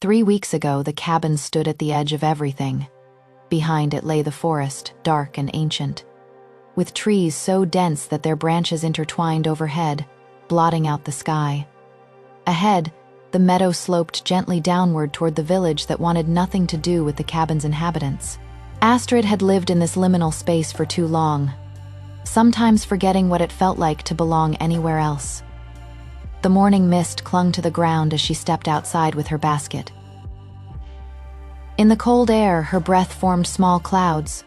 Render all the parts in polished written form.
3 weeks ago, the cabin stood at the edge of everything. Behind it lay the forest, dark and ancient, with trees so dense that their branches intertwined overhead, blotting out the sky. Ahead, the meadow sloped gently downward toward the village that wanted nothing to do with the cabin's inhabitants. Astrid had lived in this liminal space for too long, sometimes forgetting what it felt like to belong anywhere else. The morning mist clung to the ground as she stepped outside with her basket. In the cold air, her breath formed small clouds.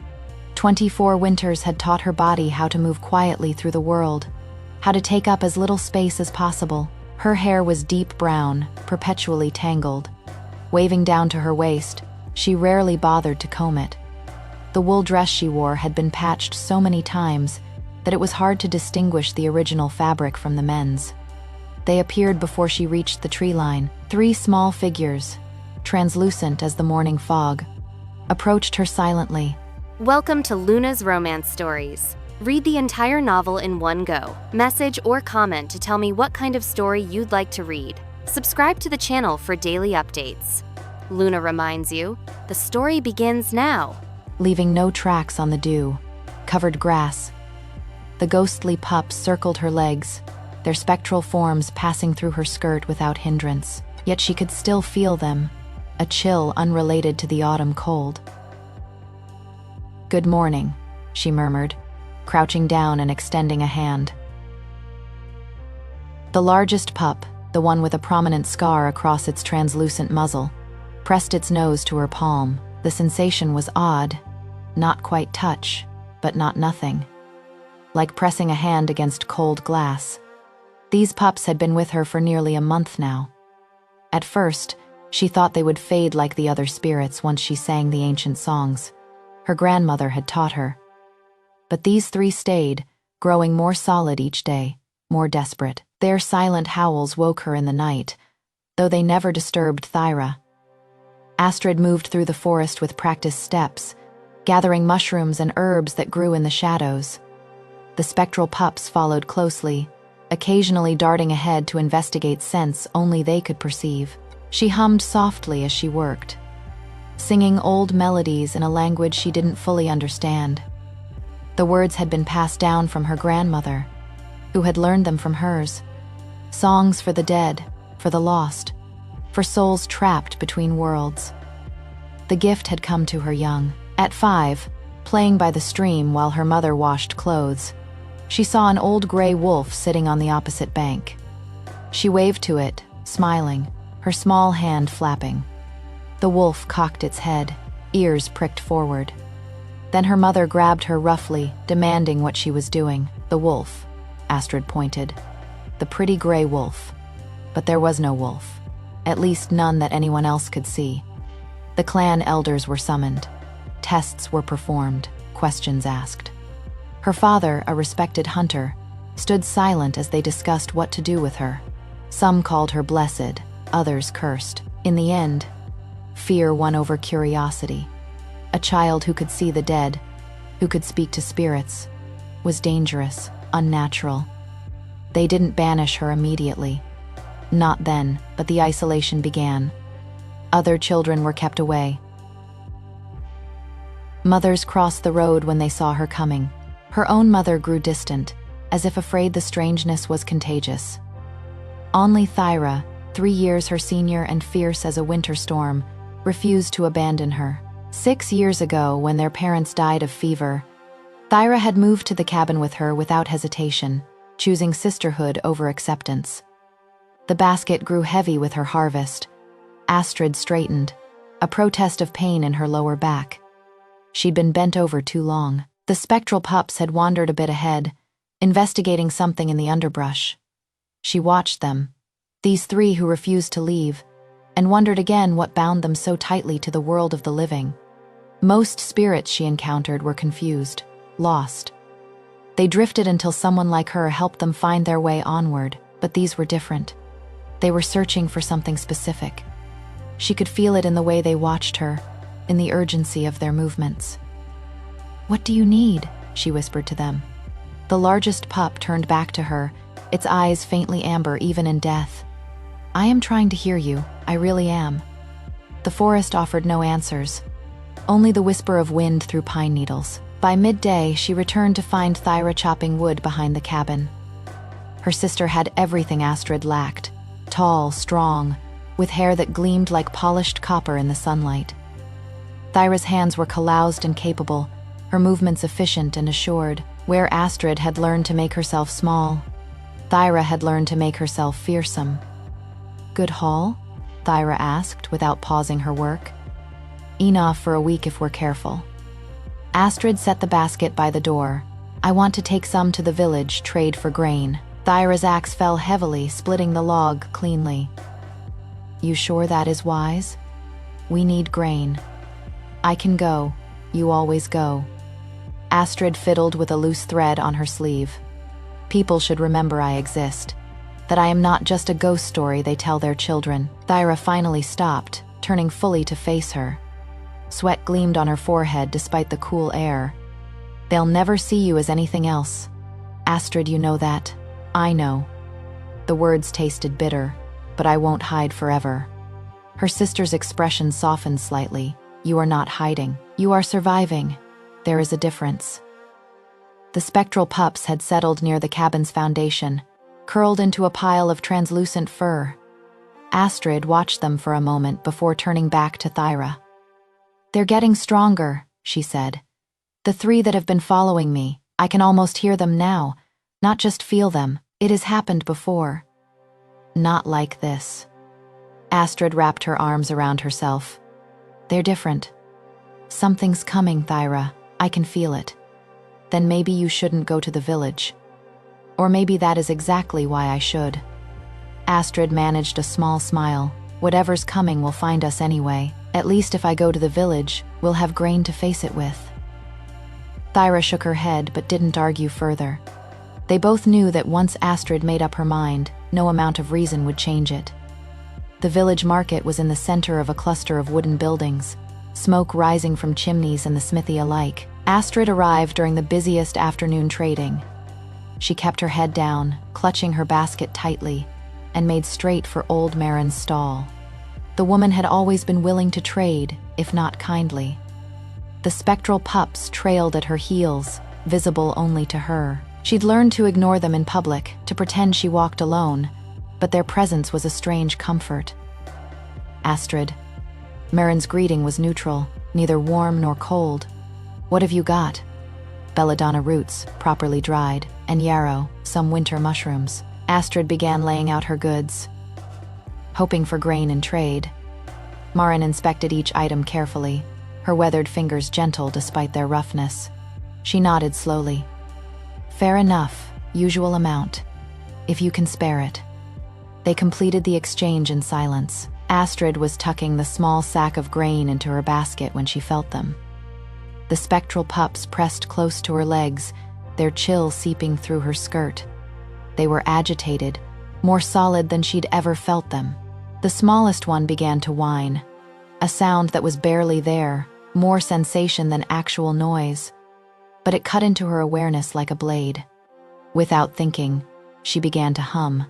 24 winters had taught her body how to move quietly through the world, how to take up as little space as possible. Her hair was deep brown, perpetually tangled. Waving down to her waist, she rarely bothered to comb it. The wool dress she wore had been patched so many times that it was hard to distinguish the original fabric from the men's. They appeared before she reached the tree line. 3 small figures, translucent as the morning fog, approached her silently. Welcome to Luna's Romance Stories. Read the entire novel in one go. Message or comment to tell me what kind of story you'd like to read. Subscribe to the channel for daily updates. Luna reminds you, the story begins now. Leaving no tracks on the dew-covered grass, the ghostly pups circled her legs, their spectral forms passing through her skirt without hindrance. Yet she could still feel them, a chill unrelated to the autumn cold. "Good morning," she murmured, crouching down and extending a hand. The largest pup, the one with a prominent scar across its translucent muzzle, pressed its nose to her palm. The sensation was odd, not quite touch, but not nothing. Like pressing a hand against cold glass. These pups had been with her for nearly a month now. At first, she thought they would fade like the other spirits once she sang the ancient songs her grandmother had taught her. But these 3 stayed, growing more solid each day, more desperate. Their silent howls woke her in the night, though they never disturbed Thyra. Astrid moved through the forest with practiced steps, gathering mushrooms and herbs that grew in the shadows. The spectral pups followed closely, occasionally darting ahead to investigate scents only they could perceive. She hummed softly as she worked, singing old melodies in a language she didn't fully understand. The words had been passed down from her grandmother, who had learned them from hers. Songs for the dead, for the lost, for souls trapped between worlds. The gift had come to her young. At 5, playing by the stream while her mother washed clothes, she saw an old gray wolf sitting on the opposite bank. She waved to it, smiling, her small hand flapping. The wolf cocked its head, ears pricked forward. Then her mother grabbed her roughly, demanding what she was doing. "The wolf," Astrid pointed. "The pretty gray wolf." But there was no wolf, at least none that anyone else could see. The clan elders were summoned. Tests were performed, questions asked. Her father, a respected hunter, stood silent as they discussed what to do with her. Some called her blessed, others cursed. In the end, fear won over curiosity. A child who could see the dead, who could speak to spirits, was dangerous, unnatural. They didn't banish her immediately. Not then, but the isolation began. Other children were kept away. Mothers crossed the road when they saw her coming. Her own mother grew distant, as if afraid the strangeness was contagious. Only Thyra, 3 years her senior and fierce as a winter storm, refused to abandon her. 6 years ago, when their parents died of fever, Thyra had moved to the cabin with her without hesitation, choosing sisterhood over acceptance. The basket grew heavy with her harvest. Astrid straightened, a protest of pain in her lower back. She'd been bent over too long. The spectral pups had wandered a bit ahead, investigating something in the underbrush. She watched them, these 3 who refused to leave, and wondered again what bound them so tightly to the world of the living. Most spirits she encountered were confused, lost. They drifted until someone like her helped them find their way onward, but these were different. They were searching for something specific. She could feel it in the way they watched her, in the urgency of their movements. "What do you need?" she whispered to them. The largest pup turned back to her, its eyes faintly amber even in death. "I am trying to hear you, I really am." The forest offered no answers, only the whisper of wind through pine needles. By midday, she returned to find Thyra chopping wood behind the cabin. Her sister had everything Astrid lacked: tall, strong, with hair that gleamed like polished copper in the sunlight. Thyra's hands were caroused and capable, her movements efficient and assured. Where Astrid had learned to make herself small, Thyra had learned to make herself fearsome. "Good haul?" Thyra asked, without pausing her work. "Enough for a week if we're careful." Astrid set the basket by the door. "I want to take some to the village, trade for grain." Thyra's axe fell heavily, splitting the log cleanly. "You sure that is wise? We need grain." "I can go. You always go." Astrid fiddled with a loose thread on her sleeve. "People should remember I exist, that I am not just a ghost story they tell their children." Thyra finally stopped, turning fully to face her. Sweat gleamed on her forehead despite the cool air. "They'll never see you as anything else. Astrid, you know that. I know." The words tasted bitter, but I won't hide forever. Her sister's expression softened slightly. "You are not hiding. You are surviving. There is a difference." The spectral pups had settled near the cabin's foundation, curled into a pile of translucent fur. Astrid watched them for a moment before turning back to Thyra. "They're getting stronger," she said. "The three that have been following me, I can almost hear them now, not just feel them. It has happened before." "Not like this." Astrid wrapped her arms around herself. "They're different. Something's coming, Thyra. I can feel it. Then maybe you shouldn't go to the village. Or maybe that is exactly why I should." Astrid managed a small smile. "Whatever's coming will find us anyway. At least if I go to the village, we'll have grain to face it with." Thyra shook her head but didn't argue further. They both knew that once Astrid made up her mind, no amount of reason would change it. The village market was in the center of a cluster of wooden buildings, smoke rising from chimneys and the smithy alike. Astrid arrived during the busiest afternoon trading. She kept her head down, clutching her basket tightly, and made straight for old Marin's stall. The woman had always been willing to trade, if not kindly. The spectral pups trailed at her heels, visible only to her. She'd learned to ignore them in public, to pretend she walked alone, but their presence was a strange comfort. "Astrid." Marin's greeting was neutral, neither warm nor cold. "What have you got?" "Belladonna roots, properly dried, and yarrow, some winter mushrooms." Astrid began laying out her goods, hoping for grain in trade. Marin inspected each item carefully, her weathered fingers gentle despite their roughness. She nodded slowly. "Fair enough, usual amount, if you can spare it." They completed the exchange in silence. Astrid was tucking the small sack of grain into her basket when she felt them. The spectral pups pressed close to her legs, their chill seeping through her skirt. They were agitated, more solid than she'd ever felt them. The smallest one began to whine, a sound that was barely there, more sensation than actual noise. But it cut into her awareness like a blade. Without thinking, she began to hum.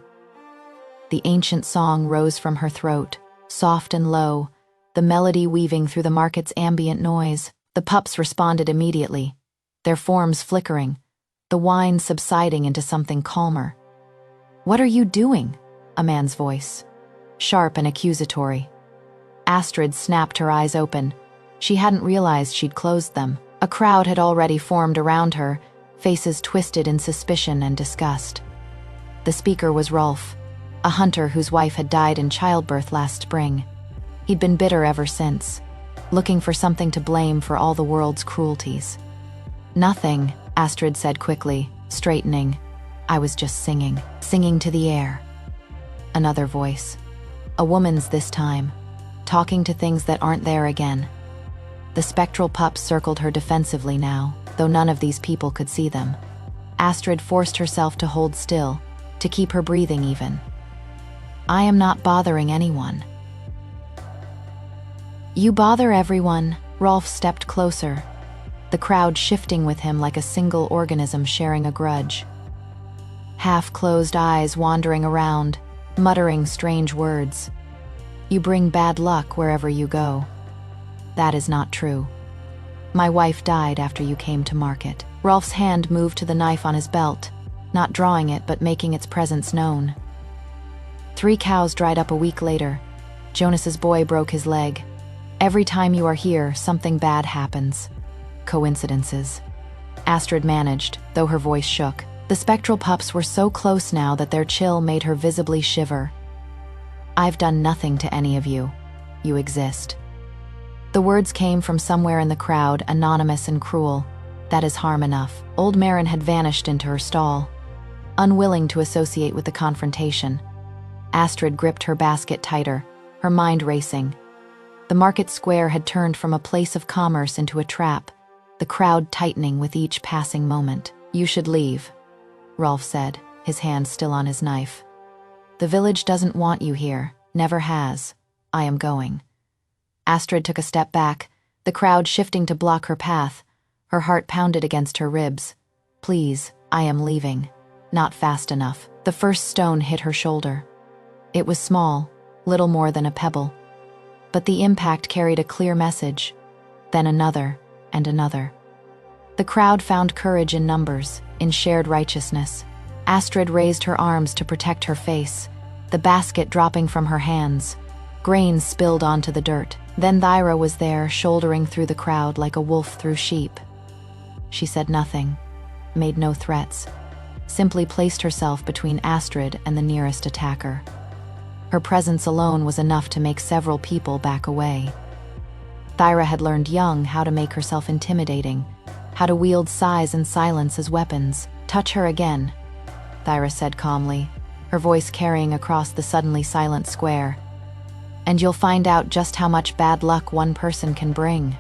The ancient song rose from her throat, soft and low, the melody weaving through the market's ambient noise. The pups responded immediately, their forms flickering, the whine subsiding into something calmer. "What are you doing?" A man's voice, sharp and accusatory. Astrid snapped her eyes open. She hadn't realized she'd closed them. A crowd had already formed around her, faces twisted in suspicion and disgust. The speaker was Rolf, a hunter whose wife had died in childbirth last spring. He'd been bitter ever since, looking for something to blame for all the world's cruelties. "Nothing," Astrid said quickly, straightening. "I was just singing to the air." Another voice, a woman's this time, talking to things that aren't there again. The spectral pups circled her defensively now, though none of these people could see them. Astrid forced herself to hold still, to keep her breathing even. "I am not bothering anyone." "You bother everyone." Rolf stepped closer, the crowd shifting with him like a single organism sharing a grudge. Half-closed eyes wandering around, muttering strange words. You bring bad luck wherever you go. That is not true. My wife died after you came to market. Rolf's hand moved to the knife on his belt, not drawing it but making its presence known. 3 cows dried up a week later. Jonas's boy broke his leg. Every time you are here, something bad happens. Coincidences. Astrid managed, though her voice shook. The spectral pups were so close now that their chill made her visibly shiver. I've done nothing to any of you. You exist. The words came from somewhere in the crowd, anonymous and cruel. That is harm enough. Old Marin had vanished into her stall, unwilling to associate with the confrontation. Astrid gripped her basket tighter, her mind racing. The market square had turned from a place of commerce into a trap, the crowd tightening with each passing moment. You should leave, Rolf said, his hand still on his knife. The village doesn't want you here, never has. I am going. Astrid took a step back, the crowd shifting to block her path. Her heart pounded against her ribs. Please, I am leaving. Not fast enough. The first stone hit her shoulder. It was small, little more than a pebble. But the impact carried a clear message. Then another, and another. The crowd found courage in numbers, in shared righteousness. Astrid raised her arms to protect her face, the basket dropping from her hands. Grain spilled onto the dirt. Then Thyra was there, shouldering through the crowd like a wolf through sheep. She said nothing, made no threats, simply placed herself between Astrid and the nearest attacker. Her presence alone was enough to make several people back away. Thyra had learned young how to make herself intimidating, how to wield size and silence as weapons. Touch her again, Thyra said calmly, her voice carrying across the suddenly silent square. And you'll find out just how much bad luck one person can bring.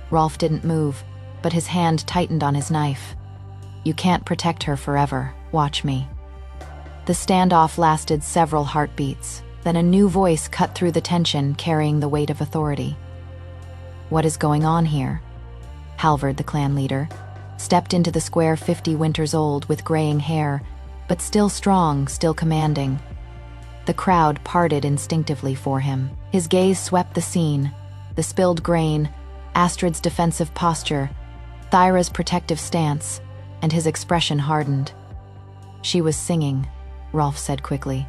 Rolf didn't move, but his hand tightened on his knife. You can't protect her forever. Watch me. The standoff lasted several heartbeats. Then a new voice cut through the tension, carrying the weight of authority. What is going on here? Halvard, the clan leader, stepped into the square 50 winters old with graying hair, but still strong, still commanding. The crowd parted instinctively for him. His gaze swept the scene, the spilled grain, Astrid's defensive posture, Thyra's protective stance, and his expression hardened. She was singing, Rolf said quickly,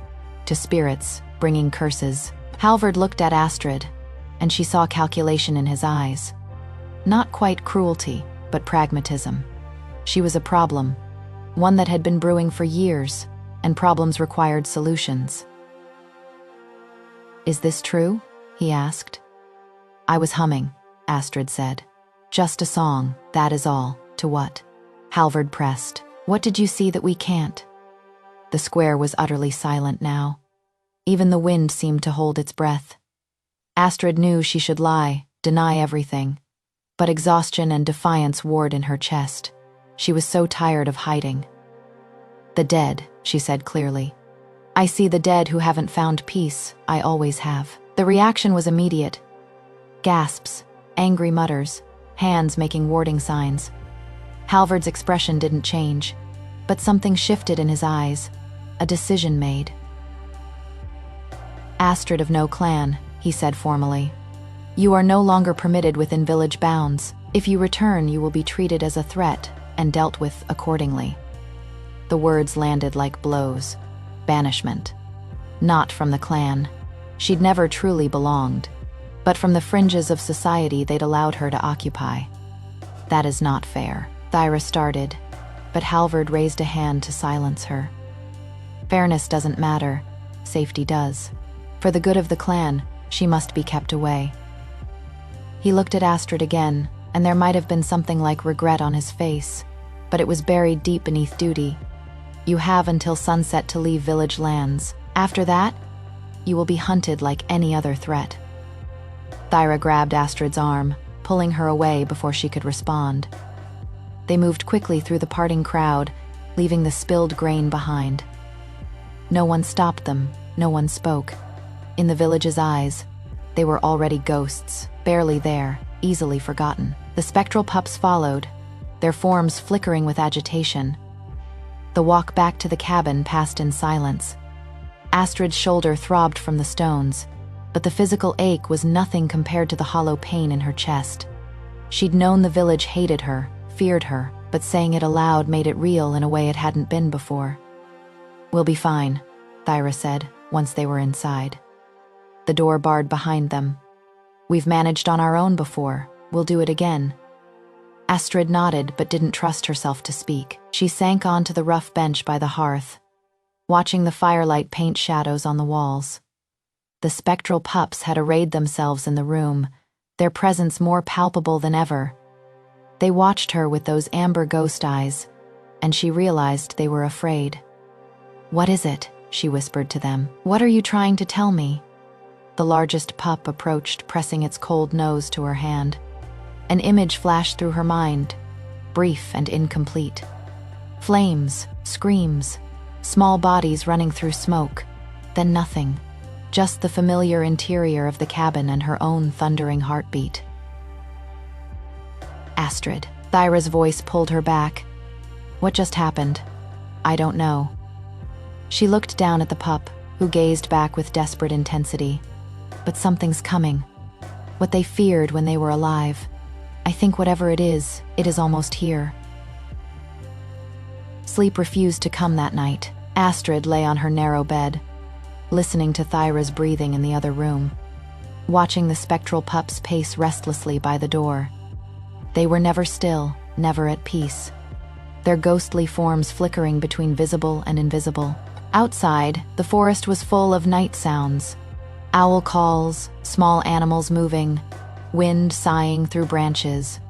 to spirits, bringing curses. Halvard looked at Astrid, and she saw calculation in his eyes. Not quite cruelty, but pragmatism. She was a problem, one that had been brewing for years, and problems required solutions. Is this true? He asked. I was humming, Astrid said. Just a song, that is all. To what? Halvard pressed. What did you see that we can't? The square was utterly silent now. Even the wind seemed to hold its breath. Astrid knew she should lie, deny everything. But exhaustion and defiance warred in her chest. She was so tired of hiding. The dead, she said clearly. I see the dead who haven't found peace. I always have. The reaction was immediate. Gasps, angry mutters, hands making warding signs. Halvard's expression didn't change, but something shifted in his eyes, a decision made. Astrid of no clan, he said formally. You are no longer permitted within village bounds. If you return, you will be treated as a threat and dealt with accordingly. The words landed like blows. Banishment. Not from the clan. She'd never truly belonged, but from the fringes of society they'd allowed her to occupy. That is not fair, Thyra started, but Halvard raised a hand to silence her. Fairness doesn't matter, safety does. For the good of the clan, she must be kept away. He looked at Astrid again, and there might have been something like regret on his face, but it was buried deep beneath duty. You have until sunset to leave village lands. After that, you will be hunted like any other threat. Thyra grabbed Astrid's arm, pulling her away before she could respond. They moved quickly through the parting crowd, leaving the spilled grain behind. No one stopped them, no one spoke. In the village's eyes, they were already ghosts, barely there, easily forgotten. The spectral pups followed, their forms flickering with agitation. The walk back to the cabin passed in silence. Astrid's shoulder throbbed from the stones, but the physical ache was nothing compared to the hollow pain in her chest. She'd known the village hated her, feared her, but saying it aloud made it real in a way it hadn't been before. "We'll be fine," Thyra said, once they were inside. The door barred behind them. "We've managed on our own before. We'll do it again." Astrid nodded but didn't trust herself to speak. She sank onto the rough bench by the hearth, watching the firelight paint shadows on the walls. The spectral pups had arrayed themselves in the room, their presence more palpable than ever. They watched her with those amber ghost eyes, and she realized they were afraid. "What is it?" she whispered to them. "What are you trying to tell me?" The largest pup approached, pressing its cold nose to her hand. An image flashed through her mind, brief and incomplete. Flames, screams, small bodies running through smoke, then nothing. Just the familiar interior of the cabin and her own thundering heartbeat. "Astrid," Thyra's voice pulled her back. "What just happened?" "I don't know." She looked down at the pup, who gazed back with desperate intensity. "But something's coming. What they feared when they were alive. I think whatever it is almost here." Sleep refused to come that night. Astrid lay on her narrow bed, listening to Thyra's breathing in the other room, watching the spectral pups pace restlessly by the door. They were never still, never at peace, their ghostly forms flickering between visible and invisible. Outside, the forest was full of night sounds. Owl calls, small animals moving, wind sighing through branches.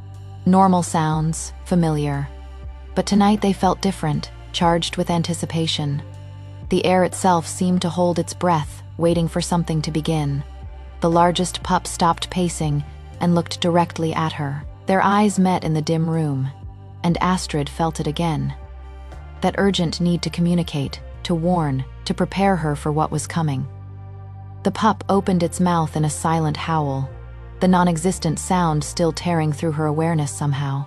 Normal sounds, familiar. But tonight they felt different, charged with anticipation. The air itself seemed to hold its breath, waiting for something to begin. The largest pup stopped pacing and looked directly at her. Their eyes met in the dim room, and Astrid felt it again. That urgent need to communicate, to warn, to prepare her for what was coming. The pup opened its mouth in a silent howl, the non-existent sound still tearing through her awareness somehow.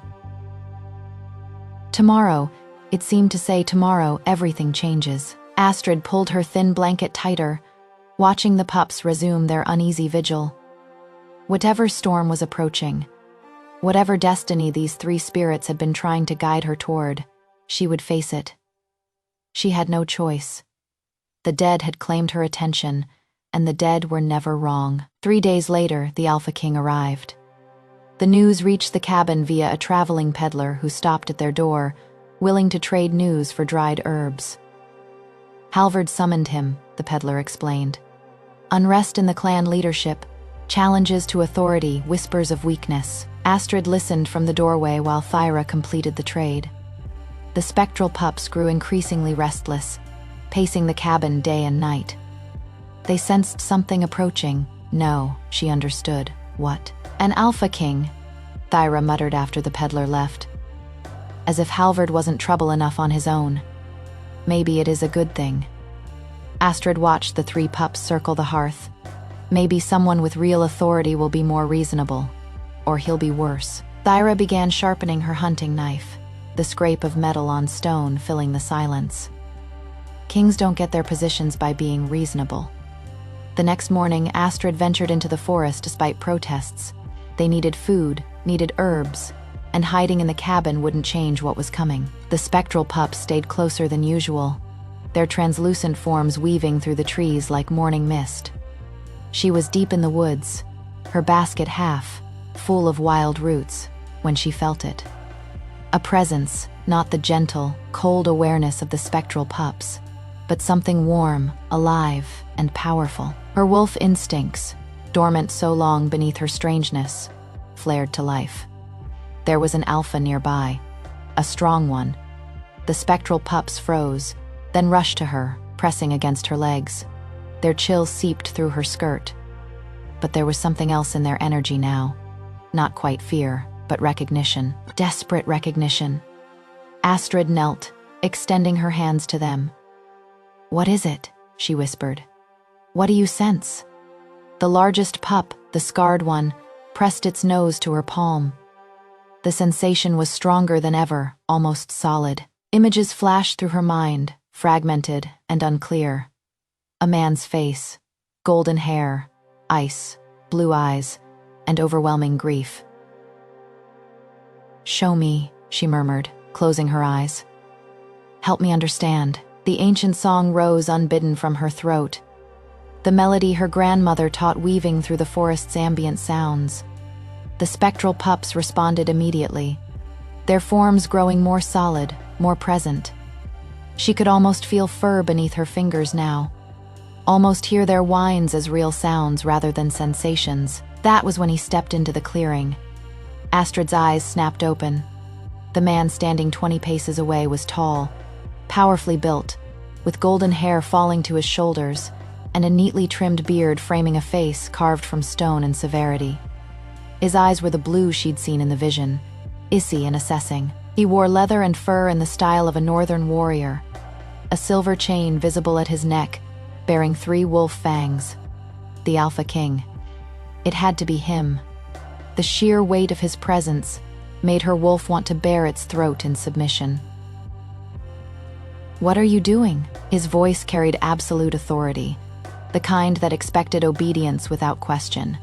Tomorrow, it seemed to say tomorrow everything changes. Astrid pulled her thin blanket tighter, watching the pups resume their uneasy vigil. Whatever storm was approaching, whatever destiny these three spirits had been trying to guide her toward, she would face it. She had no choice. The dead had claimed her attention, and the dead were never wrong. 3 days later, the Alpha King arrived. The news reached the cabin via a traveling peddler who stopped at their door, willing to trade news for dried herbs. Halvard summoned him, the peddler explained. Unrest in the clan leadership, challenges to authority, whispers of weakness. Astrid listened from the doorway while Thyra completed the trade. The spectral pups grew increasingly restless, pacing the cabin day and night. They sensed something approaching. No, she understood. What? An Alpha King, Thyra muttered after the peddler left. As if Halvard wasn't trouble enough on his own. Maybe it is a good thing. Astrid watched the three pups circle the hearth. Maybe someone with real authority will be more reasonable. Or he'll be worse. Thyra began sharpening her hunting knife, the scrape of metal on stone filling the silence. Kings don't get their positions by being reasonable. The next morning, Astrid ventured into the forest despite protests. They needed food, needed herbs, and hiding in the cabin wouldn't change what was coming. The spectral pups stayed closer than usual, their translucent forms weaving through the trees like morning mist. She was deep in the woods, her basket half, full of wild roots, when she felt it. A presence, not the gentle, cold awareness of the spectral pups, but something warm, alive, and powerful. Her wolf instincts, dormant so long beneath her strangeness, flared to life. There was an alpha nearby, a strong one. The spectral pups froze, then rushed to her, pressing against her legs. Their chill seeped through her skirt. But there was something else in their energy now. Not quite fear, but recognition. Desperate recognition. Astrid knelt, extending her hands to them. "What is it?" she whispered. "What do you sense?" The largest pup, the scarred one, pressed its nose to her palm. The sensation was stronger than ever, almost solid. Images flashed through her mind, fragmented and unclear. A man's face, golden hair, ice, blue eyes, and overwhelming grief. "Show me," she murmured, closing her eyes. "Help me understand." The ancient song rose unbidden from her throat, the melody her grandmother taught weaving through the forest's ambient sounds. The spectral pups responded immediately, their forms growing more solid, more present. She could almost feel fur beneath her fingers now, almost hear their whines as real sounds rather than sensations. That was when he stepped into the clearing. Astrid's eyes snapped open. The man standing 20 paces away was tall, powerfully built, with golden hair falling to his shoulders and a neatly trimmed beard framing a face carved from stone and severity. His eyes were the blue she'd seen in the vision, icy and assessing. He wore leather and fur in the style of a northern warrior, a silver chain visible at his neck, bearing 3 wolf fangs. The Alpha King. It had to be him. The sheer weight of his presence made her wolf want to bare its throat in submission. "What are you doing?" His voice carried absolute authority, the kind that expected obedience without question.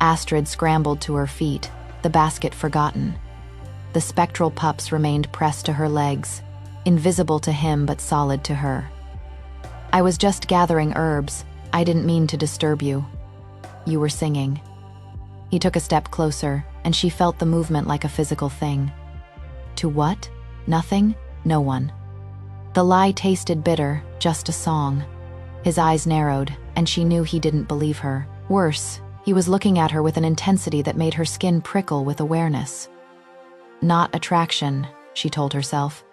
Astrid scrambled to her feet, the basket forgotten. The spectral pups remained pressed to her legs, invisible to him but solid to her. "I was just gathering herbs. I didn't mean to disturb you. You were singing." He took a step closer, and she felt the movement like a physical thing. To what? Nothing? No one. The lie tasted bitter, just a song. His eyes narrowed, and she knew he didn't believe her. Worse, he was looking at her with an intensity that made her skin prickle with awareness. Not attraction, she told herself,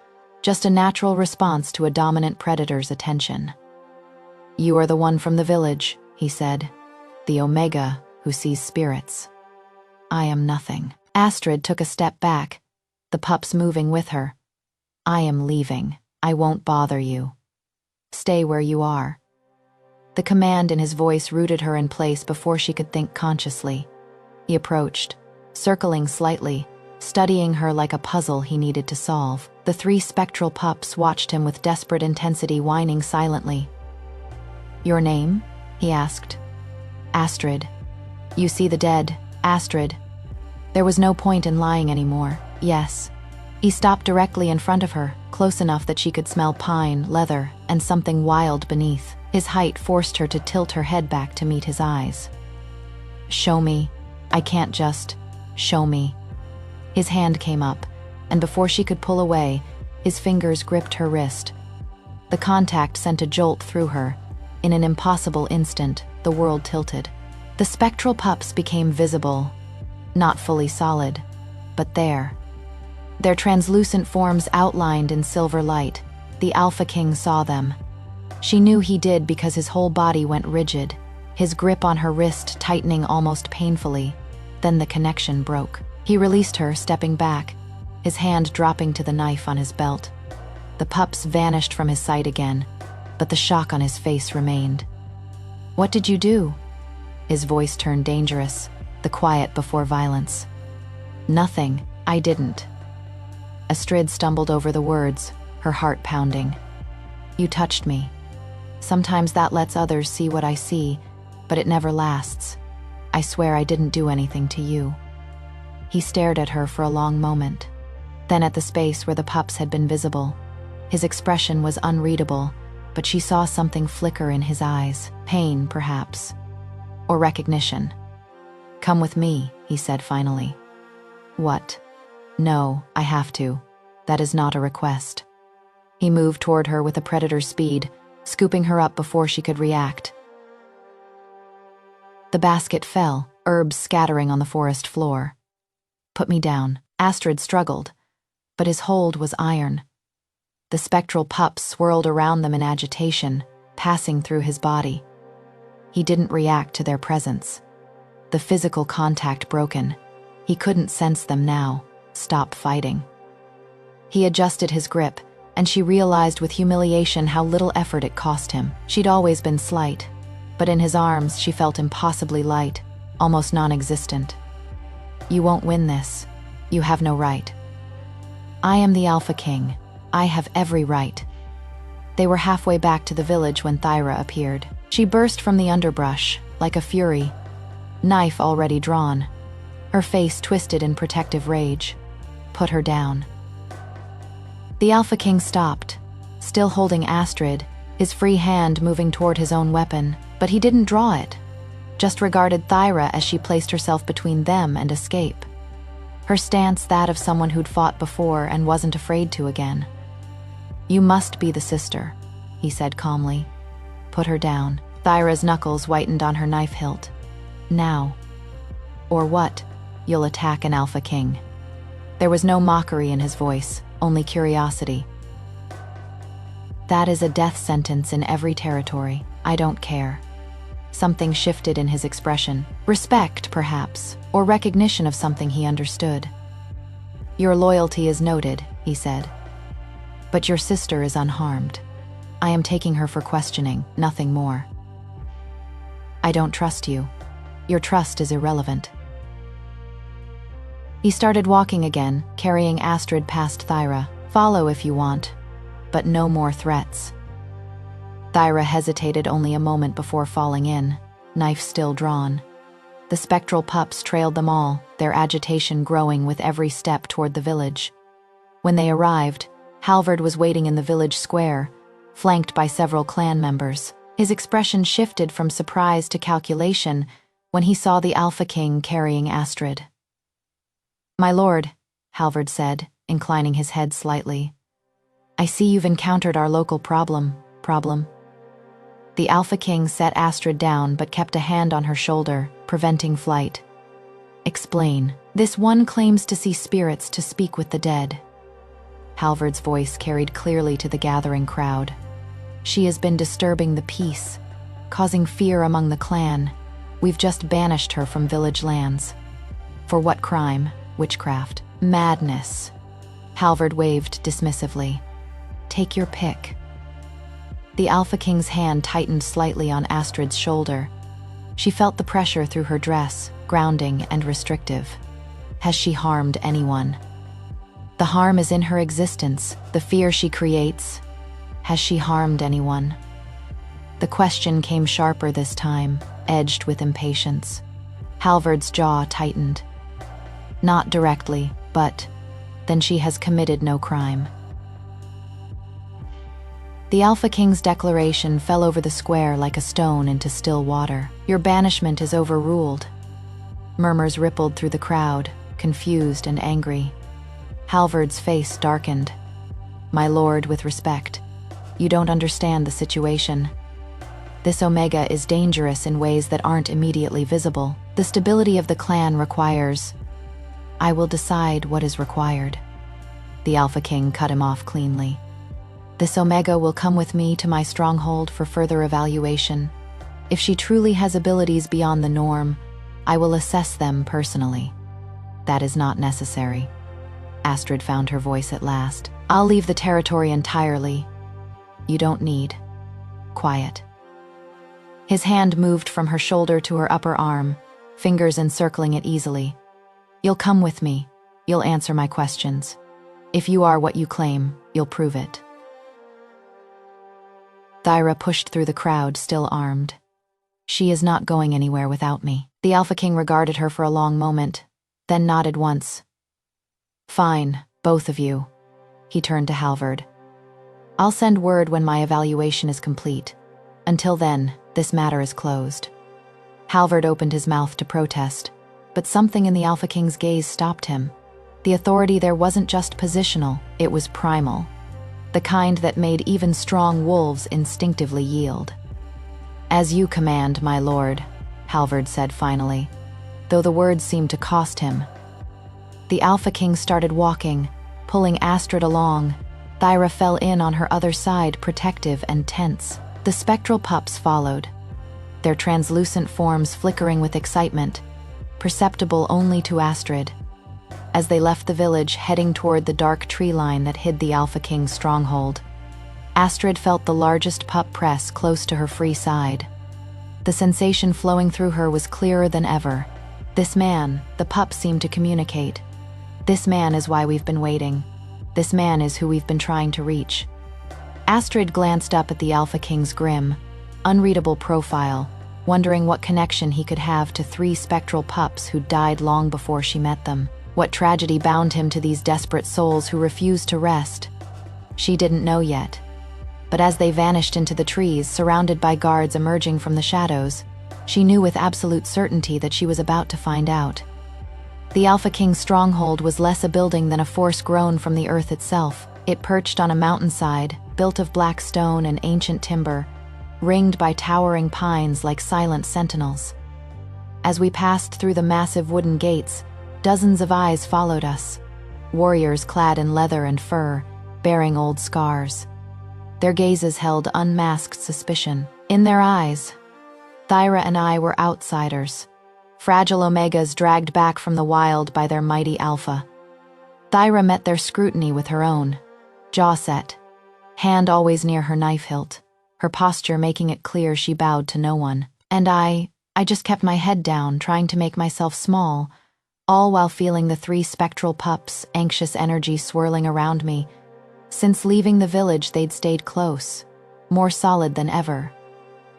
just a natural response to a dominant predator's attention. "You are the one from the village," he said, "the Omega who sees spirits." "I am nothing." Astrid took a step back, the pups moving with her. "I am leaving. I won't bother you. Stay where you are." The command in his voice rooted her in place before she could think consciously. He approached, circling slightly, studying her like a puzzle he needed to solve. The 3 spectral pups watched him with desperate intensity, whining silently. "Your name?" he asked. "Astrid. You see the dead, Astrid." There was no point in lying anymore. "Yes." He stopped directly in front of her, close enough that she could smell pine, leather, and something wild beneath. His height forced her to tilt her head back to meet his eyes. "Show me. I can't just. Show me." His hand came up, and before she could pull away, his fingers gripped her wrist. The contact sent a jolt through her. In an impossible instant, the world tilted. The spectral pups became visible, not fully solid, but there. Their translucent forms outlined in silver light. The Alpha King saw them. She knew he did because his whole body went rigid, his grip on her wrist tightening almost painfully. Then the connection broke. He released her, stepping back, his hand dropping to the knife on his belt. The pups vanished from his sight again, but the shock on his face remained. "What did you do?" His voice turned dangerous, the quiet before violence. "Nothing. I didn't." Astrid stumbled over the words, her heart pounding. "You touched me. Sometimes that lets others see what I see, but it never lasts. I swear I didn't do anything to you." He stared at her for a long moment, then at the space where the pups had been visible. His expression was unreadable, but she saw something flicker in his eyes. Pain, perhaps. Or recognition. "Come with me," he said finally. "What?" "No, I have to. That is not a request." He moved toward her with a predator's speed, scooping her up before she could react. The basket fell, herbs scattering on the forest floor. "Put me down." Astrid struggled, but his hold was iron. The spectral pups swirled around them in agitation, passing through his body. He didn't react to their presence. The physical contact broken. He couldn't sense them now. Stop fighting. He adjusted his grip, and she realized with humiliation how little effort it cost him. She'd always been slight, but in his arms she felt impossibly light, almost non-existent. "You won't win this. You have no right." "I am the Alpha King. I have every right." They were halfway back to the village when Thyra appeared. She burst from the underbrush, like a fury, knife already drawn, her face twisted in protective rage. Put her down. The Alpha King stopped, still holding Astrid, his free hand moving toward his own weapon, but he didn't draw it, just regarded Thyra as she placed herself between them and escape. Her stance that of someone who'd fought before and wasn't afraid to again. "You must be the sister," he said calmly. "Put her down." Thyra's knuckles whitened on her knife hilt. "Now. Or what? You'll attack an Alpha King." There was no mockery in his voice, only curiosity. "That is a death sentence in every territory. I don't care." Something shifted in his expression. Respect, perhaps, or recognition of something he understood. "Your loyalty is noted," he said. "But your sister is unharmed. I am taking her for questioning, nothing more." "I don't trust you. Your trust is irrelevant." He started walking again, carrying Astrid past Thyra. "Follow if you want, but no more threats." Thyra hesitated only a moment before falling in, knife still drawn. The spectral pups trailed them all, their agitation growing with every step toward the village. When they arrived, Halvard was waiting in the village square, flanked by several clan members. His expression shifted from surprise to calculation when he saw the Alpha King carrying Astrid. "My lord," Halvard said, inclining his head slightly, "I see you've encountered our local problem. The Alpha King set Astrid down but kept a hand on her shoulder, preventing flight. "Explain. This one claims to see spirits to speak with the dead." Halvard's voice carried clearly to the gathering crowd. "She has been disturbing the peace, causing fear among the clan. We've just banished her from village lands." "For what crime? Witchcraft? Madness?" Halvard waved dismissively. "Take your pick." The Alpha King's hand tightened slightly on Astrid's shoulder. She felt the pressure through her dress, grounding and restrictive. Has she harmed anyone? The harm is in her existence, the fear she creates. Has she harmed anyone? The question came sharper this time, edged with impatience. Halvard's jaw tightened. "Not directly, but then she has committed no crime." The Alpha King's declaration fell over the square like a stone into still water. "Your banishment is overruled." Murmurs rippled through the crowd, confused and angry. Halvard's face darkened. "My lord, with respect, you don't understand the situation. This Omega is dangerous in ways that aren't immediately visible. The stability of the clan requires—" "I will decide what is required." The Alpha King cut him off cleanly. "This Omega will come with me to my stronghold for further evaluation. If she truly has abilities beyond the norm, I will assess them personally." "That is not necessary." Astrid found her voice at last. "I'll leave the territory entirely. You don't need. Quiet." His hand moved from her shoulder to her upper arm, fingers encircling it easily. "You'll come with me. You'll answer my questions. If you are what you claim, you'll prove it." Thyra pushed through the crowd, still armed. "She is not going anywhere without me." The Alpha King regarded her for a long moment, then nodded once. "Fine, both of you." He turned to Halvard. "I'll send word when my evaluation is complete. Until then, this matter is closed." Halvard opened his mouth to protest, but something in the Alpha King's gaze stopped him. The authority there wasn't just positional, it was primal. The kind that made even strong wolves instinctively yield. "As you command, my lord," Halvard said finally, though the words seemed to cost him. The Alpha King started walking, pulling Astrid along. Thyra fell in on her other side, protective and tense. The spectral pups followed, their translucent forms flickering with excitement, perceptible only to Astrid. As they left the village, heading toward the dark tree line that hid the Alpha King's stronghold, Astrid felt the largest pup press close to her free side. The sensation flowing through her was clearer than ever. This man, the pup seemed to communicate. This man is why we've been waiting. This man is who we've been trying to reach. Astrid glanced up at the Alpha King's grim, unreadable profile, wondering what connection he could have to 3 spectral pups who died long before she met them. What tragedy bound him to these desperate souls who refused to rest? She didn't know yet. But as they vanished into the trees, surrounded by guards emerging from the shadows, she knew with absolute certainty that she was about to find out. The Alpha King's stronghold was less a building than a force grown from the earth itself. It perched on a mountainside, built of black stone and ancient timber, ringed by towering pines like silent sentinels. As we passed through the massive wooden gates, dozens of eyes followed us, warriors clad in leather and fur, bearing old scars. Their gazes held unmasked suspicion. In their eyes, Thyra and I were outsiders, fragile omegas dragged back from the wild by their mighty alpha. Thyra met their scrutiny with her own, jaw set, hand always near her knife hilt, her posture making it clear she bowed to no one. And I just kept my head down, trying to make myself small, all while feeling the 3 spectral pups' anxious energy swirling around me. Since leaving the village, they'd stayed close, more solid than ever,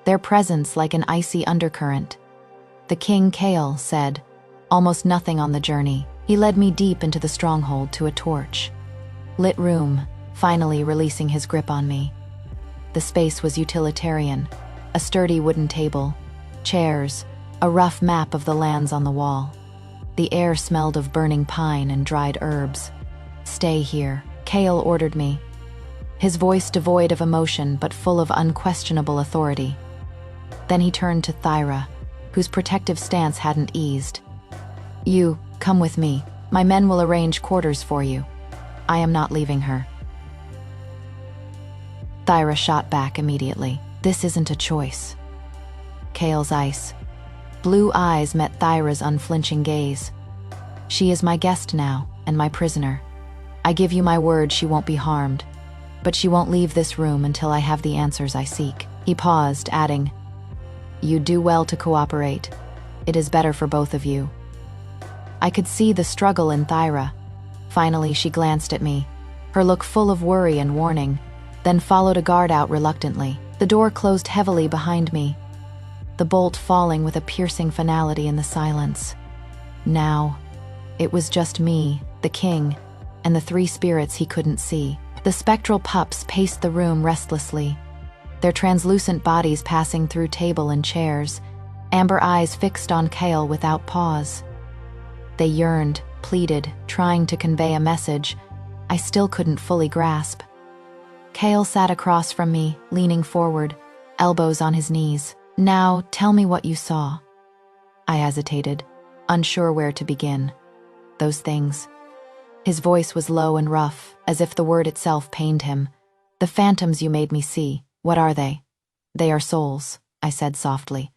their presence like an icy undercurrent. The King Kale said almost nothing on the journey. He led me deep into the stronghold to a torch-lit room, finally releasing his grip on me. The space was utilitarian, a sturdy wooden table, chairs, a rough map of the lands on the wall. The air smelled of burning pine and dried herbs. "Stay here," Kale ordered me, his voice devoid of emotion but full of unquestionable authority. Then he turned to Thyra, whose protective stance hadn't eased. "You, come with me. My men will arrange quarters for you. I am not leaving her." Thyra shot back immediately. "This isn't a choice." Kale's ice blue eyes met Thyra's unflinching gaze. "She is my guest now, and my prisoner. I give you my word she won't be harmed, but she won't leave this room until I have the answers I seek." He paused, adding, "You do well to cooperate. It is better for both of you." I could see the struggle in Thyra. Finally, she glanced at me, her look full of worry and warning, then followed a guard out reluctantly. The door closed heavily behind me, the bolt falling with a piercing finality in the silence. Now, it was just me, the king, and the 3 spirits he couldn't see. The spectral pups paced the room restlessly, their translucent bodies passing through table and chairs, amber eyes fixed on Kale without pause. They yearned, pleaded, trying to convey a message I still couldn't fully grasp. Kale sat across from me, leaning forward, elbows on his knees. "Now, tell me what you saw." I hesitated, unsure where to begin. "Those things." His voice was low and rough, as if the word itself pained him. "The phantoms you made me see, what are they?" "They are souls," I said softly.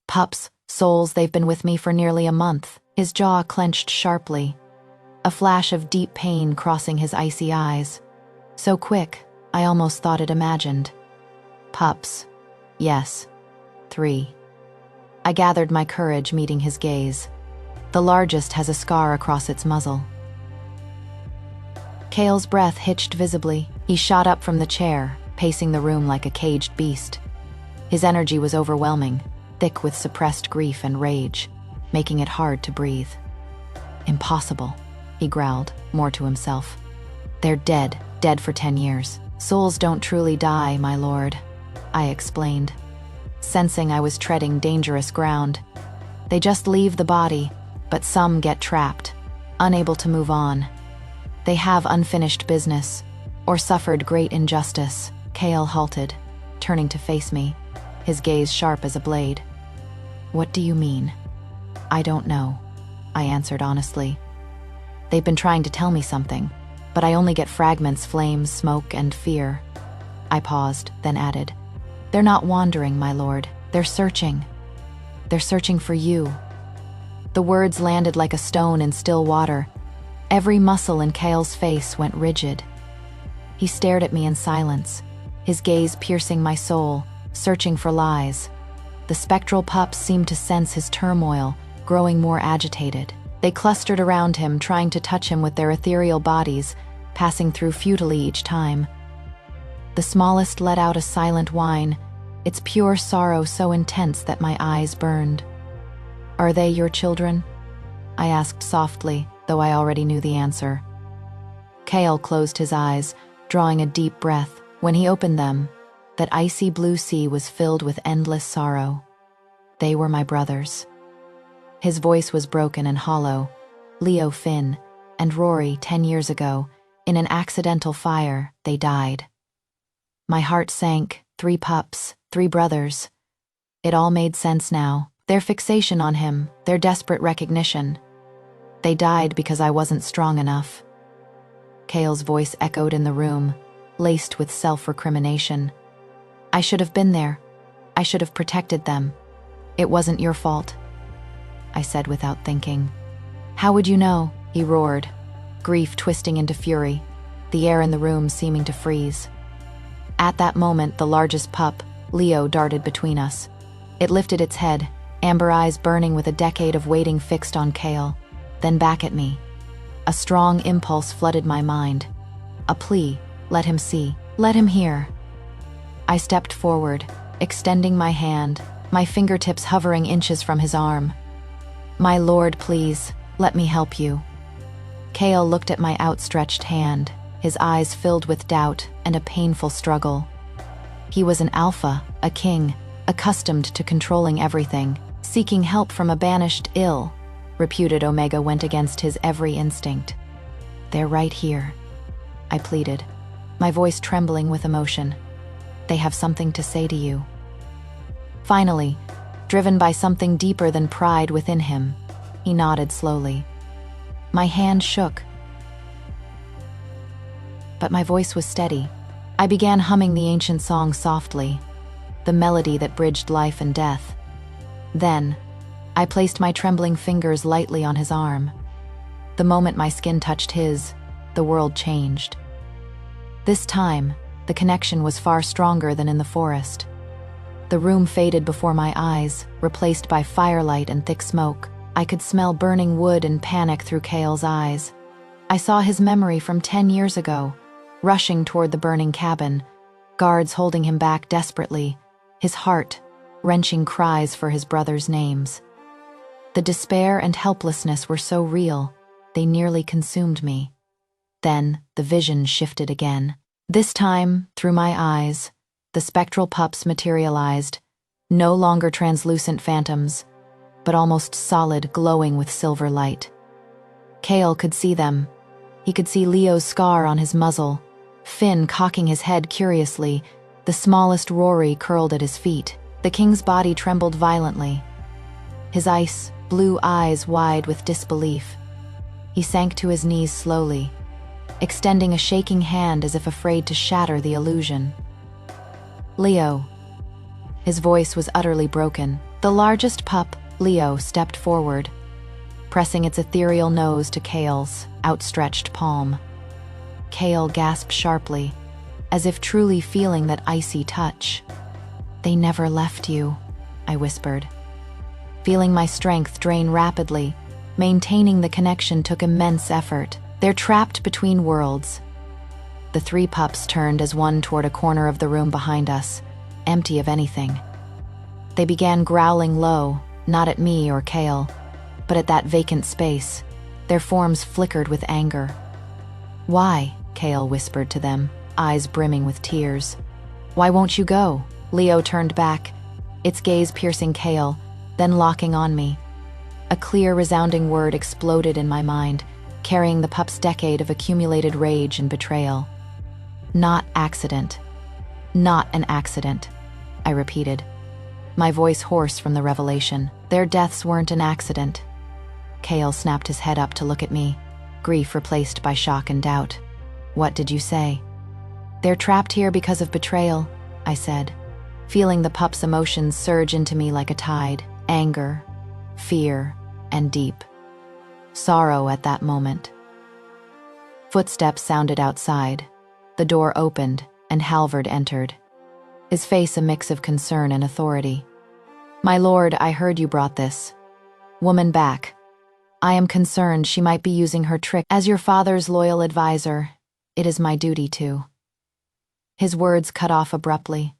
"Pups, souls, they've been with me for nearly a month." His jaw clenched sharply, a flash of deep pain crossing his icy eyes. So quick, I almost thought it imagined. "Pups. Yes. 3. I gathered my courage, meeting his gaze. "The largest has a scar across its muzzle." Kale's breath hitched visibly. He shot up from the chair, pacing the room like a caged beast. His energy was overwhelming, thick with suppressed grief and rage, making it hard to breathe. "Impossible," he growled, more to himself. "They're dead for 10 years. Souls don't truly die, my lord," I explained, sensing I was treading dangerous ground. "They just leave the body, but some get trapped, unable to move on. They have unfinished business, or suffered great injustice." Kale halted, turning to face me, his gaze sharp as a blade. "What do you mean?" "I don't know," I answered honestly. "They've been trying to tell me something, but I only get fragments, flames, smoke, and fear." I paused, then added, "They're not wandering, my lord. They're searching. They're searching for you." The words landed like a stone in still water. Every muscle in Kale's face went rigid. He stared at me in silence, his gaze piercing my soul, searching for lies. The spectral pups seemed to sense his turmoil, growing more agitated. They clustered around him, trying to touch him with their ethereal bodies, passing through futilely each time. The smallest let out a silent whine, its pure sorrow so intense that my eyes burned. "Are they your children?" I asked softly, though I already knew the answer. Kale closed his eyes, drawing a deep breath. When he opened them, that icy blue sea was filled with endless sorrow. They were my brothers. His voice was broken and hollow. Leo, Finn, and Rory, 10 years ago, in an accidental fire, they died. My heart sank. 3 pups, 3 brothers. It all made sense now. Their fixation on him, their desperate recognition. They died because I wasn't strong enough. Kale's voice echoed in the room, laced with self-recrimination. "I should have been there. I should have protected them. It wasn't your fault," I said without thinking. "How would you know?" he roared, grief twisting into fury, the air in the room seeming to freeze. At that moment, the largest pup, Leo, darted between us. It lifted its head, amber eyes burning with a decade of waiting fixed on Kale, then back at me. A strong impulse flooded my mind. A plea, let him see, let him hear. I stepped forward, extending my hand, my fingertips hovering inches from his arm. "My lord, please, let me help you." Kale looked at my outstretched hand, his eyes filled with doubt and a painful struggle. He was an alpha, a king, accustomed to controlling everything, seeking help from a banished ill. Reputed Omega went against his every instinct. "They're right here," I pleaded, my voice trembling with emotion. "They have something to say to you." Finally, driven by something deeper than pride within him, he nodded slowly. My hand shook, but my voice was steady. I began humming the ancient song softly, the melody that bridged life and death. Then, I placed my trembling fingers lightly on his arm. The moment my skin touched his, the world changed. This time, the connection was far stronger than in the forest. The room faded before my eyes, replaced by firelight and thick smoke. I could smell burning wood and panic through Kale's eyes. I saw his memory from 10 years ago, rushing toward the burning cabin, guards holding him back desperately, his heart wrenching cries for his brothers' names. The despair and helplessness were so real, they nearly consumed me. Then the vision shifted again. This time, through my eyes, the spectral pups materialized, no longer translucent phantoms, but almost solid, glowing with silver light. Kale could see them. He could see Leo's scar on his muzzle, Finn cocking his head curiously, the smallest Rory curled at his feet. The king's body trembled violently, his ice blue eyes wide with disbelief. He sank to his knees slowly, extending a shaking hand as if afraid to shatter the illusion. "Leo." His voice was utterly broken. The largest pup, Leo, stepped forward, pressing its ethereal nose to Kale's outstretched palm. Kale gasped sharply, as if truly feeling that icy touch. "They never left you," I whispered. Feeling my strength drain rapidly, maintaining the connection took immense effort. They're trapped between worlds. The 3 pups turned as one toward a corner of the room behind us, empty of anything. They began growling low, not at me or Kale, but at that vacant space. Their forms flickered with anger. "Why?" Kale whispered to them, eyes brimming with tears. "Why won't you go?" Leo turned back, its gaze piercing Kale, then locking on me. A clear, resounding word exploded in my mind, carrying the pup's decade of accumulated rage and betrayal. "Not accident. Not an accident," I repeated, my voice hoarse from the revelation. "Their deaths weren't an accident." Kale snapped his head up to look at me, grief replaced by shock and doubt. "What did you say?" "They're trapped here because of betrayal," I said, feeling the pup's emotions surge into me like a tide. Anger, fear, and deep sorrow at that moment. Footsteps sounded outside. The door opened, and Halvard entered, his face a mix of concern and authority. "My lord, I heard you brought this woman back. I am concerned she might be using her trick. As your father's loyal advisor, it is my duty to." His words cut off abruptly.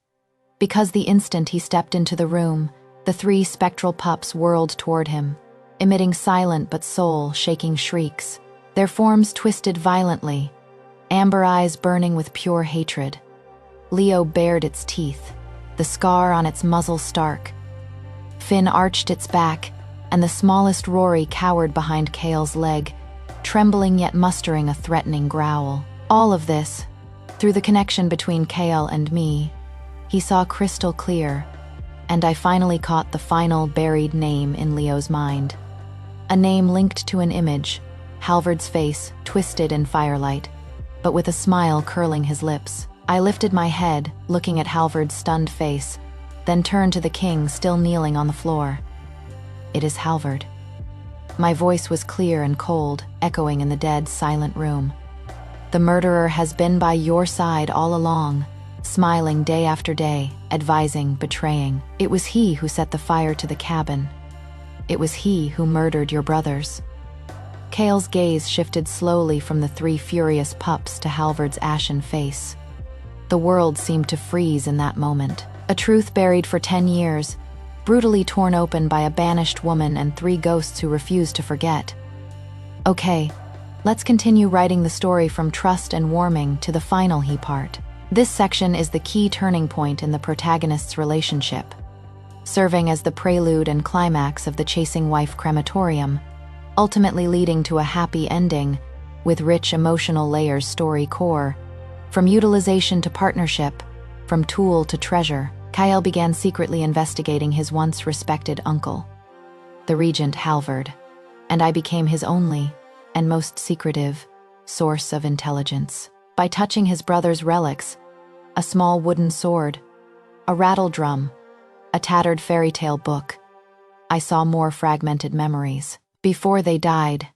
because the instant he stepped into the room, the three spectral pups whirled toward him, emitting silent but soul-shaking shrieks. Their forms twisted violently, amber eyes burning with pure hatred. Leo bared its teeth, the scar on its muzzle stark. Finn arched its back, and the smallest Rory cowered behind Kale's leg, trembling yet mustering a threatening growl. All of this, through the connection between Kale and me, he saw crystal clear, and I finally caught the final buried name in Leo's mind. A name linked to an image, Halvard's face twisted in firelight, but with a smile curling his lips. I lifted my head, looking at Halvard's stunned face, then turned to the king still kneeling on the floor. It is Halvard. My voice was clear and cold, echoing in the dead, silent room. The murderer has been by your side all along, smiling day after day, advising, betraying. It was he who set the fire to the cabin. It was he who murdered your brothers. Kale's gaze shifted slowly from the three furious pups to Halvard's ashen face. The world seemed to freeze in that moment. A truth buried for 10 years, brutally torn open by a banished woman and three ghosts who refused to forget. Okay, let's continue writing the story from trust and warming to the final he part. This section is the key turning point in the protagonist's relationship, serving as the prelude and climax of the Chasing Wife crematorium, ultimately leading to a happy ending with rich emotional layers story core. From utilization to partnership, from tool to treasure, Kyle began secretly investigating his once respected uncle, the Regent Halvard, and I became his only and most secretive source of intelligence. By touching his brother's relics, a small wooden sword, a rattle drum, a tattered fairy tale book, I saw more fragmented memories. Before they died,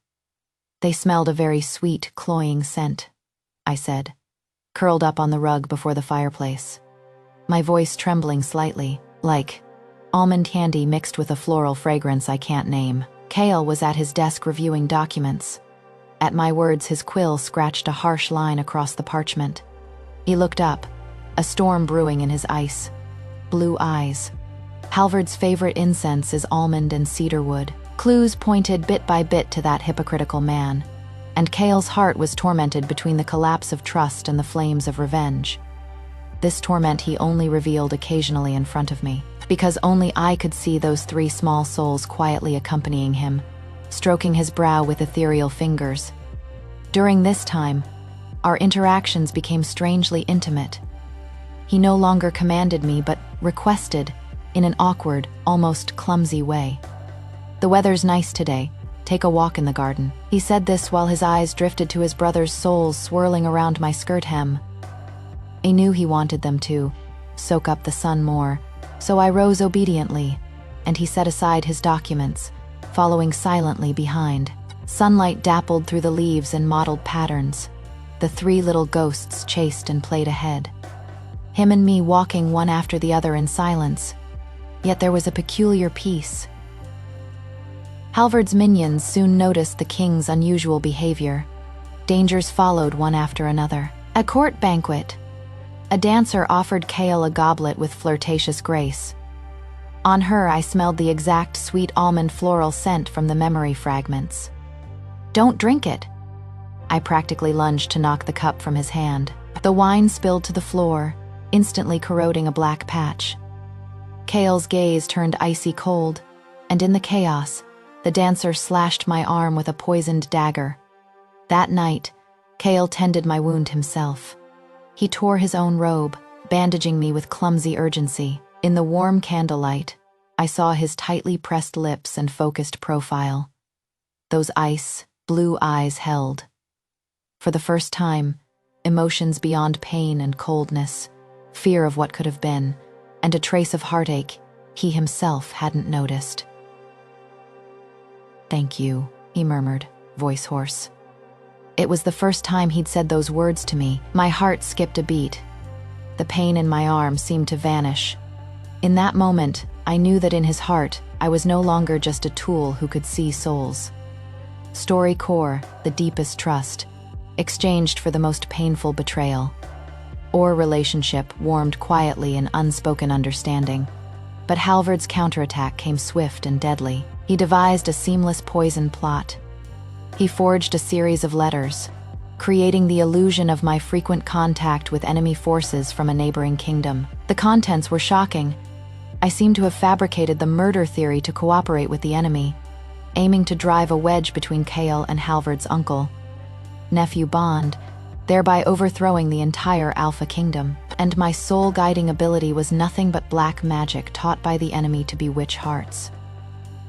they smelled a very sweet, cloying scent, I said, curled up on the rug before the fireplace, my voice trembling slightly, like almond candy mixed with a floral fragrance I can't name. Kale was at his desk reviewing documents. At my words, his quill scratched a harsh line across the parchment. He looked up, a storm brewing in his ice blue eyes. Halvard's favorite incense is almond and cedarwood. Clues pointed bit by bit to that hypocritical man, and Kale's heart was tormented between the collapse of trust and the flames of revenge. This torment he only revealed occasionally in front of me, because only I could see those three small souls quietly accompanying him, stroking his brow with ethereal fingers. During this time, our interactions became strangely intimate. He no longer commanded me, but requested, in an awkward, almost clumsy way. "The weather's nice today. Take a walk in the garden." He said this while his eyes drifted to his brother's soles swirling around my skirt hem. I knew he wanted them to soak up the sun more, so I rose obediently, and he set aside his documents, following silently behind. Sunlight dappled through the leaves in mottled patterns. The three little ghosts chased and played ahead, him and me walking one after the other in silence, yet there was a peculiar peace. Halvard's minions soon noticed the king's unusual behavior. Dangers followed one after another. A court banquet. A dancer offered Kale a goblet with flirtatious grace. On her, I smelled the exact sweet almond floral scent from the memory fragments. "Don't drink it." I practically lunged to knock the cup from his hand. The wine spilled to the floor, instantly corroding a black patch. Kale's gaze turned icy cold, and in the chaos, the dancer slashed my arm with a poisoned dagger. That night, Kale tended my wound himself. He tore his own robe, bandaging me with clumsy urgency. In the warm candlelight, I saw his tightly pressed lips and focused profile. Those ice blue eyes held. For the first time, emotions beyond pain and coldness, fear of what could have been, and a trace of heartache he himself hadn't noticed. "Thank you," he murmured, voice hoarse. It was the first time he'd said those words to me. My heart skipped a beat. The pain in my arm seemed to vanish. In that moment, I knew that in his heart, I was no longer just a tool who could see souls. Story core, the deepest trust, exchanged for the most painful betrayal. Our relationship warmed quietly in unspoken understanding. But Halvard's counterattack came swift and deadly. He devised a seamless poison plot. He forged a series of letters, creating the illusion of my frequent contact with enemy forces from a neighboring kingdom. The contents were shocking. I seemed to have fabricated the murder theory to cooperate with the enemy, aiming to drive a wedge between Kale and Halvard's uncle, nephew bond, thereby overthrowing the entire Alpha Kingdom. And my sole guiding ability was nothing but black magic taught by the enemy to bewitch hearts.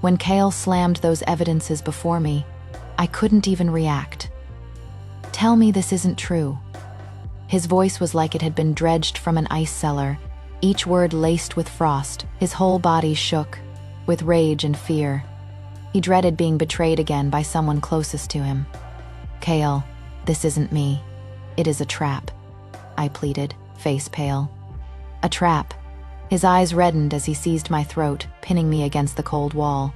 When Kale slammed those evidences before me, I couldn't even react. "Tell me this isn't true." His voice was like it had been dredged from an ice cellar, each word laced with frost. His whole body shook, with rage and fear. He dreaded being betrayed again by someone closest to him. "Kale, this isn't me. It is a trap," I pleaded, face pale. "A trap." His eyes reddened as he seized my throat, pinning me against the cold wall.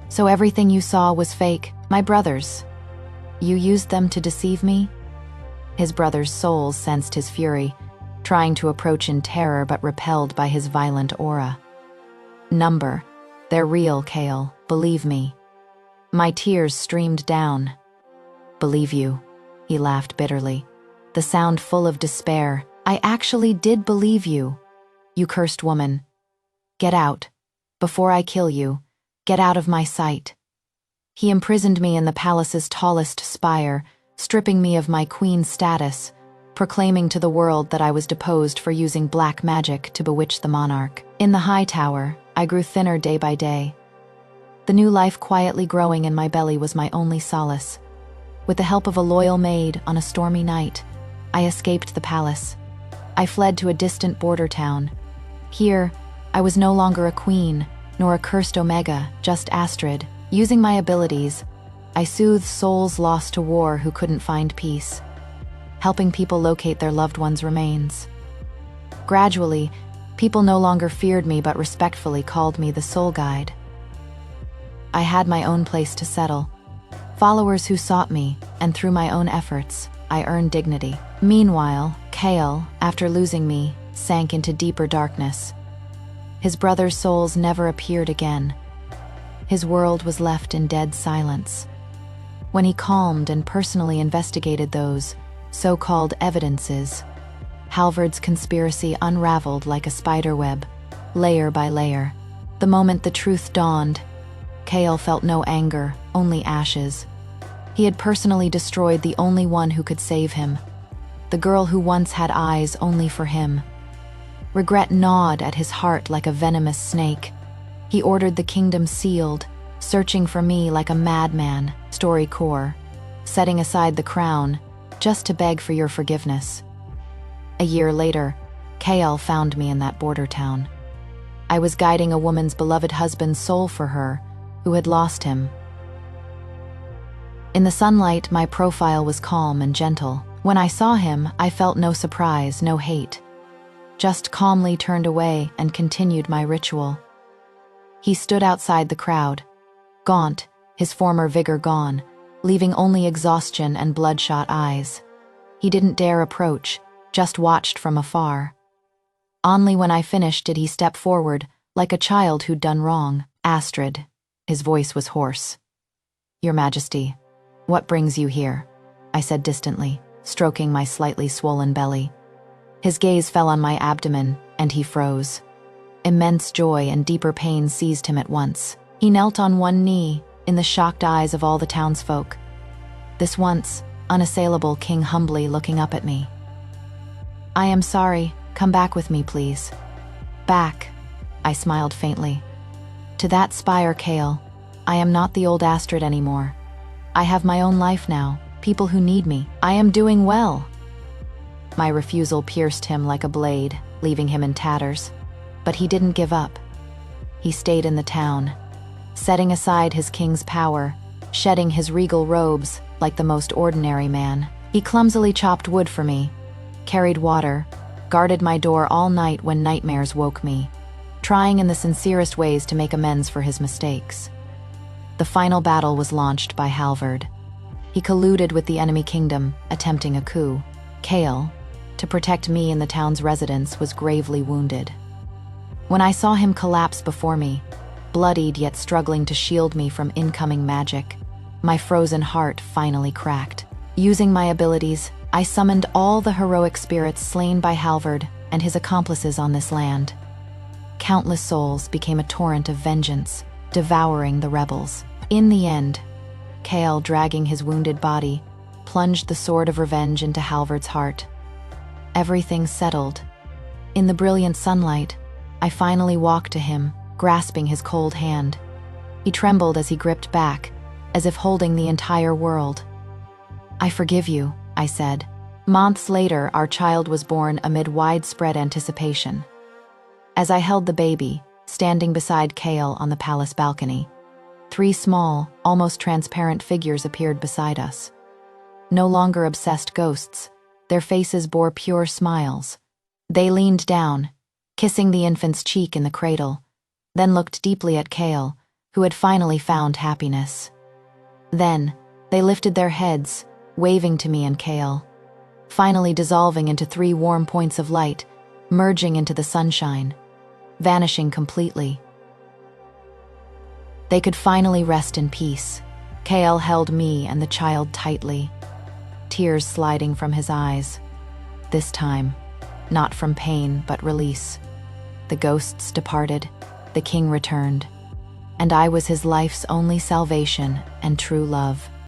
"So everything you saw was fake? My brothers? You used them to deceive me?" His brothers' souls sensed his fury, trying to approach in terror but repelled by his violent aura. "They're real, Kale, believe me." My tears streamed down. "Believe you," he laughed bitterly, the sound full of despair. "I actually did believe you. You cursed woman. Get out. Before I kill you, get out of my sight." He imprisoned me in the palace's tallest spire, stripping me of my queen status, proclaiming to the world that I was deposed for using black magic to bewitch the monarch. In the high tower, I grew thinner day by day. The new life quietly growing in my belly was my only solace. With the help of a loyal maid on a stormy night, I escaped the palace. I fled to a distant border town. Here, I was no longer a queen, nor a cursed Omega, just Astrid. Using my abilities, I soothed souls lost to war who couldn't find peace, helping people locate their loved ones' remains. Gradually, people no longer feared me but respectfully called me the Soul Guide. I had my own place to settle, followers who sought me, and through my own efforts, I earned dignity. Meanwhile, Kale, after losing me, sank into deeper darkness. His brothers' souls never appeared again. His world was left in dead silence. When he calmed and personally investigated those so-called evidences, Halvard's conspiracy unraveled like a spiderweb, layer by layer. The moment the truth dawned, Kale felt no anger, only ashes. He had personally destroyed the only one who could save him, the girl who once had eyes only for him. Regret gnawed at his heart like a venomous snake. He ordered the kingdom sealed, searching for me like a madman, story core, setting aside the crown just to beg for your forgiveness. A year later, Kale found me in that border town. I was guiding a woman's beloved husband's soul for her, who had lost him. In the sunlight, my profile was calm and gentle. When I saw him, I felt no surprise, no hate. Just calmly turned away and continued my ritual. He stood outside the crowd, gaunt, his former vigor gone, leaving only exhaustion and bloodshot eyes. He didn't dare approach, just watched from afar. Only when I finished did he step forward, like a child who'd done wrong. "Astrid," his voice was hoarse. "Your Majesty, what brings you here?" I said distantly, stroking my slightly swollen belly. His gaze fell on my abdomen, and he froze. Immense joy and deeper pain seized him at once. He knelt on one knee, in the shocked eyes of all the townsfolk. This once unassailable king humbly looking up at me. "I am sorry. Come back with me, please." "Back," I smiled faintly. "To that spire, Kale. I am not the old Astrid anymore. I have my own life now, people who need me. I am doing well." My refusal pierced him like a blade, leaving him in tatters. But he didn't give up. He stayed in the town, setting aside his king's power, shedding his regal robes like the most ordinary man. He clumsily chopped wood for me, carried water, guarded my door all night when nightmares woke me, trying in the sincerest ways to make amends for his mistakes. The final battle was launched by Halvard. He colluded with the enemy kingdom, attempting a coup. Kale, to protect me and the town's residents, was gravely wounded. When I saw him collapse before me, bloodied yet struggling to shield me from incoming magic, my frozen heart finally cracked. Using my abilities, I summoned all the heroic spirits slain by Halvard and his accomplices on this land. Countless souls became a torrent of vengeance, devouring the rebels. In the end, Kale, dragging his wounded body, plunged the sword of revenge into Halvard's heart. Everything settled. In the brilliant sunlight, I finally walked to him, grasping his cold hand. He trembled as he gripped back, as if holding the entire world. "I forgive you," I said. Months later, our child was born amid widespread anticipation. As I held the baby, standing beside Kale on the palace balcony, 3 small, almost transparent figures appeared beside us. No longer obsessed ghosts, their faces bore pure smiles. They leaned down, kissing the infant's cheek in the cradle, then looked deeply at Kale, who had finally found happiness. Then, they lifted their heads, waving to me and Kale, finally dissolving into 3 warm points of light, merging into the sunshine, vanishing completely. They could finally rest in peace. Kale held me and the child tightly, tears sliding from his eyes. This time, not from pain but release. The ghosts departed, the king returned, and I was his life's only salvation and true love.